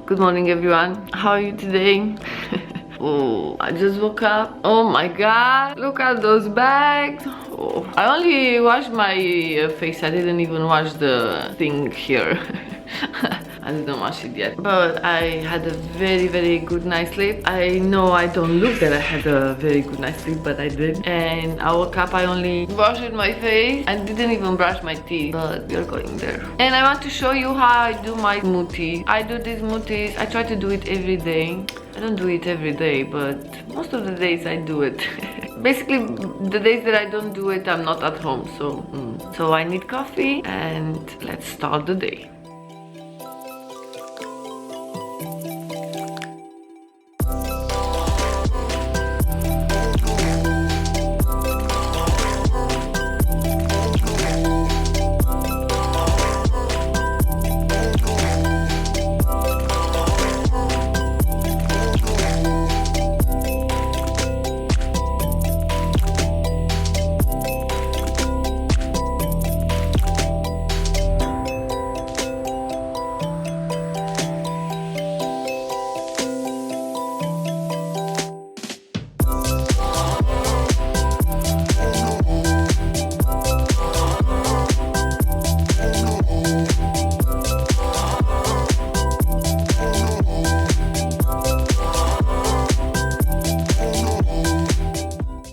Good morning everyone. How are you today? Oh, I just woke up. Oh my god, look at those bags. Oh, I only washed my face. I didn't even wash the thing here. I didn't wash it yet, but I had a very good night's sleep. I know I don't look that I had a very good night's sleep, but I did. And I woke up, I only washed my face and didn't even brush my teeth, but we're going there. And I want to show you how I do my smoothie. I do these smoothies, I try to do it every day. I don't do it every day, but most of the days I do it. Basically, the days that I don't do it, I'm not at home, so I need coffee, and let's start the day.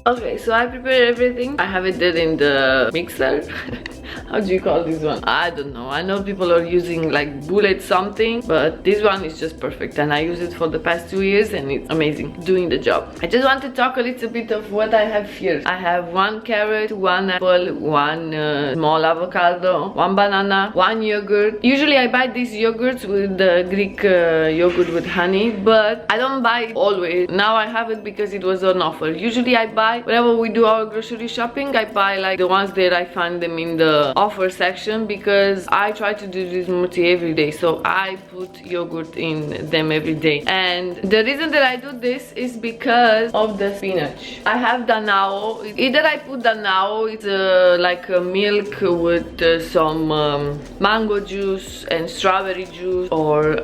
Okay, so I prepared everything. I have it there in the mixer. How do you call this one? I don't know. I know people are using like bullet something, but this one is just perfect, and I use it for the past 2 years and it's amazing, doing the job. I just want to talk a little bit of what I have here. I have 1 carrot, 1 apple, 1 small avocado, 1 banana, 1 yogurt. Usually I buy these yogurts with the Greek yogurt with honey, but I don't buy it always. Now I have it because it was on offer. Usually I buy, whenever we do our grocery shopping, I buy like the ones that I find them in the offer section, because I try to do this smoothie every day, so I put yogurt in them every day. And the reason that I do this is because of the spinach. I have danao. Either I put danao, it's like a milk with some mango juice and strawberry juice, or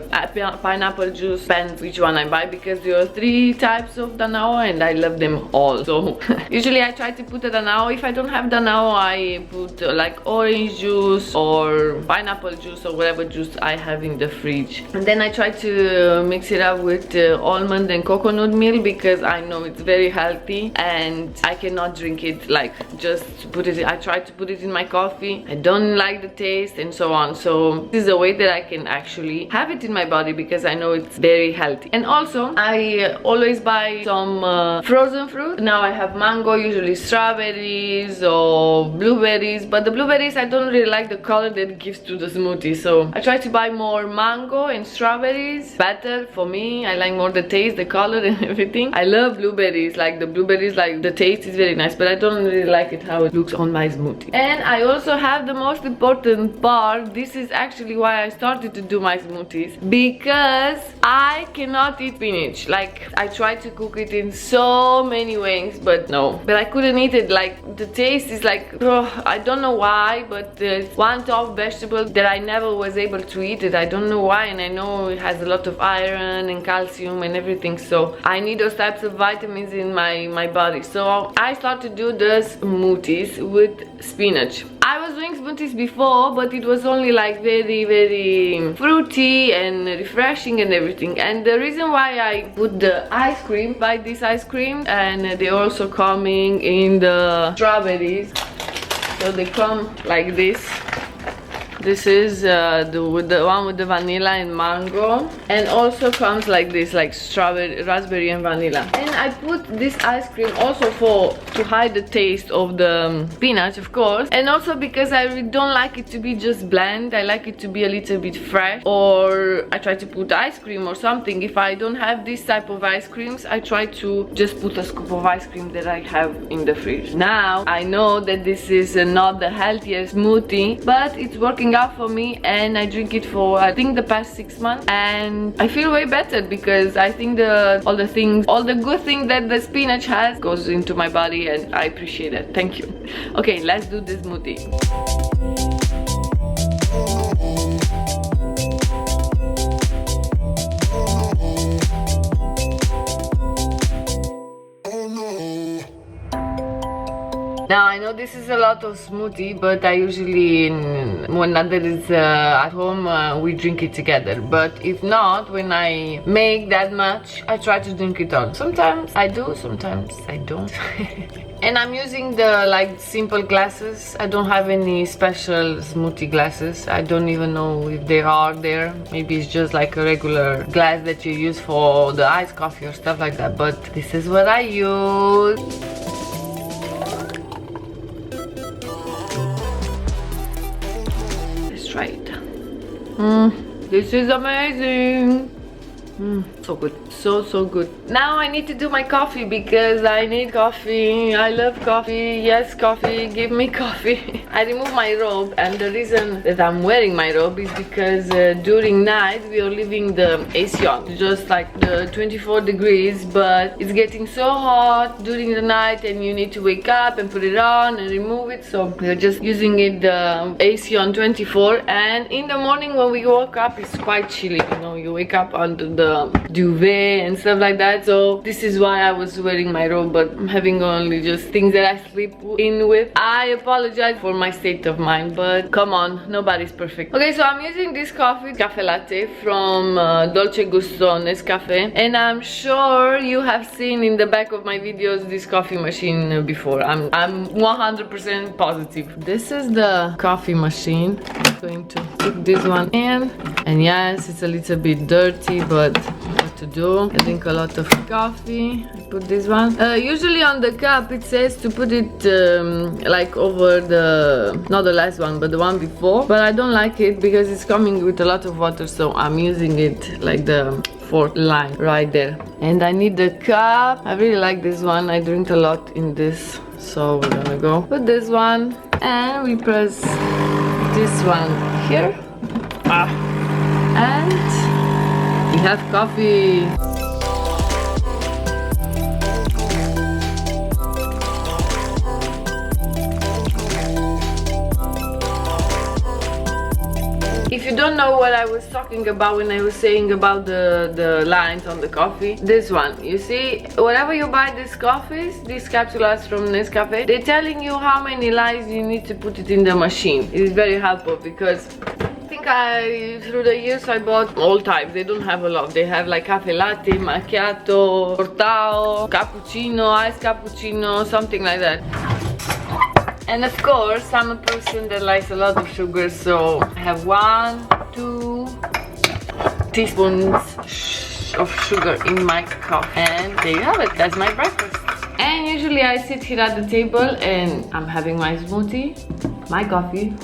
pineapple juice, depends which one I buy, because there are 3 types of danao and I love them all. So usually I try to put a danao. If I don't have danao, I put like orange juice or pineapple juice or whatever juice I have in the fridge. And then I try to mix it up with almond and coconut milk, because I know it's very healthy and I cannot drink it like just put it. I try to put it in my coffee. I don't like the taste and so on. So this is a way that I can actually have it in my body, because I know it's very healthy. And also I always buy some frozen fruit. Now I have mango, usually strawberries or blueberries, but the blueberries I don't really like the color that it gives to the smoothie, so I try to buy more mango and strawberries. Better for me. I like more the taste, the color and everything. I love blueberries, like the blueberries, like the taste is very nice, but I don't really like it how it looks on my smoothie. And I also have the most important part. This is actually why I started to do my smoothies, because I cannot eat spinach. Like, I tried to cook it in so many ways, but no, but I couldn't eat it. Like, the taste is like, I don't know why, but there's one top vegetable that I never was able to eat it. I don't know why, and I know it has a lot of iron and calcium and everything, so I need those types of vitamins in my body. So I started to do the smoothies with spinach. I was doing smoothies before, but it was only like very fruity and refreshing and everything. And the reason why I put the ice cream, buy this ice cream, and they're also coming in the strawberries. So they come like this. This is the one with the vanilla and mango, and also comes like this, like strawberry, raspberry and vanilla. And I put this ice cream also to hide the taste of the spinach, of course, and also because I really don't like it to be just bland. I like it to be a little bit fresh, or I try to put ice cream or something. If I don't have this type of ice creams, I try to just put a scoop of ice cream that I have in the fridge. Now I know that this is not the healthiest smoothie, but it's working out for me, and I drink it for I think the past 6 months, and I feel way better, because I think all the good things that the spinach has goes into my body, and I appreciate it. Thank you. Okay, let's do this smoothie. Now I know this is a lot of smoothie, but I usually, when Nader is at home, we drink it together. But if not, when I make that much, I try to drink it all. Sometimes I do, sometimes I don't. And I'm using the like simple glasses. I don't have any special smoothie glasses. I don't even know if they are there. Maybe it's just like a regular glass that you use for the iced coffee or stuff like that. But this is what I use. Let's try it. This is amazing. So good, so good. Now I need to do my coffee because I need coffee. I love coffee. Yes, coffee, give me coffee. I removed my robe, and the reason that I'm wearing my robe is because during night we are leaving the AC on, just like the 24 degrees, but it's getting so hot during the night and you need to wake up and put it on and remove it. So we're just using it, the AC on 24, and in the morning when we woke up it's quite chilly, you know, you wake up under the duvet and stuff like that. So this is why I was wearing my robe, but I'm having only just things that I sleep in with. I apologize for my state of mind, but come on, nobody's perfect. Okay, so I'm using this coffee, cafe latte from Dolce Gusto Nescafe, and I'm sure you have seen in the back of my videos this coffee machine before. I'm 100% positive. This is the coffee machine. I'm going to put this one in, and yes, it's a little bit dirty, but what to do? I drink a lot of coffee. I put this one. Usually on the cup it says to put it like over the, not the last one, but the one before. But I don't like it because it's coming with a lot of water, so I'm using it like the fourth line right there. And I need the cup. I really like this one. I drink a lot in this, so we're gonna go with this one, and we press this one here. And we have coffee. If you don't know what I was talking about when I was saying about the lines on the coffee, this one, you see, whenever you buy these coffees, these capsules from Nescafe, they're telling you how many lines you need to put it in the machine. It is very helpful because through the years I bought all types. They don't have a lot. They have like cafe latte, macchiato, cortado, cappuccino, iced cappuccino, something like that. And of course I'm a person that likes a lot of sugar, so I have 1, 2 teaspoons of sugar in my coffee, and there you have it. That's my breakfast. And usually I sit here at the table and I'm having my smoothie, my coffee,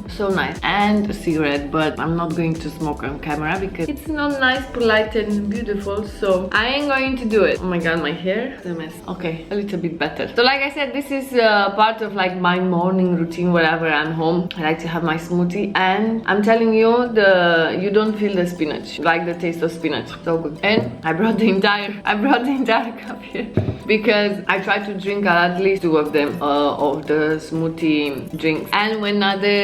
so nice, and a cigarette, but I'm not going to smoke on camera because it's not nice, polite and beautiful, so I ain't going to do it. Oh my god, my hair is a mess. Okay, a little bit better. So like I said, this is part of like my morning routine. Whenever I'm home, I like to have my smoothie, and I'm telling you, you don't feel the spinach, like the taste of spinach. So good. And I brought the entire cup here because I try to drink at least 2 of them of the smoothie drinks. And when Nader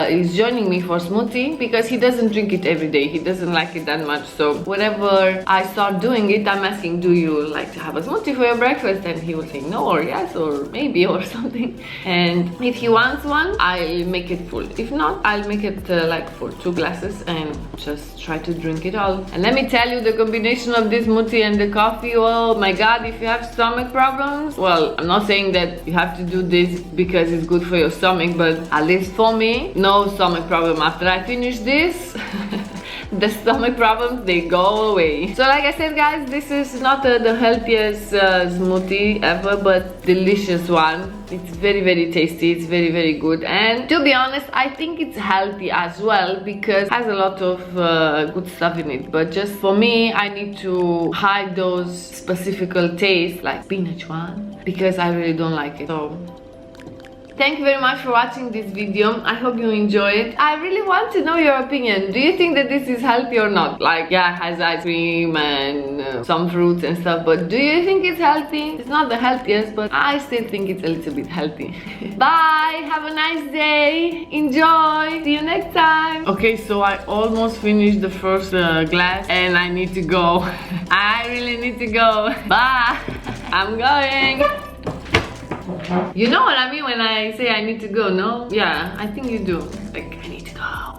is joining me for smoothie, because he doesn't drink it every day, he doesn't like it that much, so whenever I start doing it, I'm asking, do you like to have a smoothie for your breakfast? And he will say no, or yes, or maybe, or something. And if he wants one, I'll make it full. If not, I'll make it like for 2 glasses and just try to drink it all. And let me tell you, the combination of this smoothie and the coffee, oh my god, if you have stomach problems, well, I'm not saying that you have to do this because it's good for your stomach, but at least for me, no stomach problem. After I finish this, the stomach problems, they go away. So like I said, guys, this is not the healthiest smoothie ever, but delicious one. It's very, very tasty. It's very, very good. And to be honest, I think it's healthy as well because it has a lot of good stuff in it. But just for me, I need to hide those specific tastes, like spinach one, because I really don't like it. So thank you very much for watching this video. I hope you enjoy it. I really want to know your opinion. Do you think that this is healthy or not? Like, yeah, it has ice cream and some fruits and stuff, but do you think it's healthy? It's not the healthiest, but I still think it's a little bit healthy. Bye, have a nice day, enjoy, see you next time. Okay, so I almost finished the first glass and I need to go. I really need to go. Bye, I'm going. You know what I mean when I say I need to go, no? Yeah, I think you do. Like, I need to go.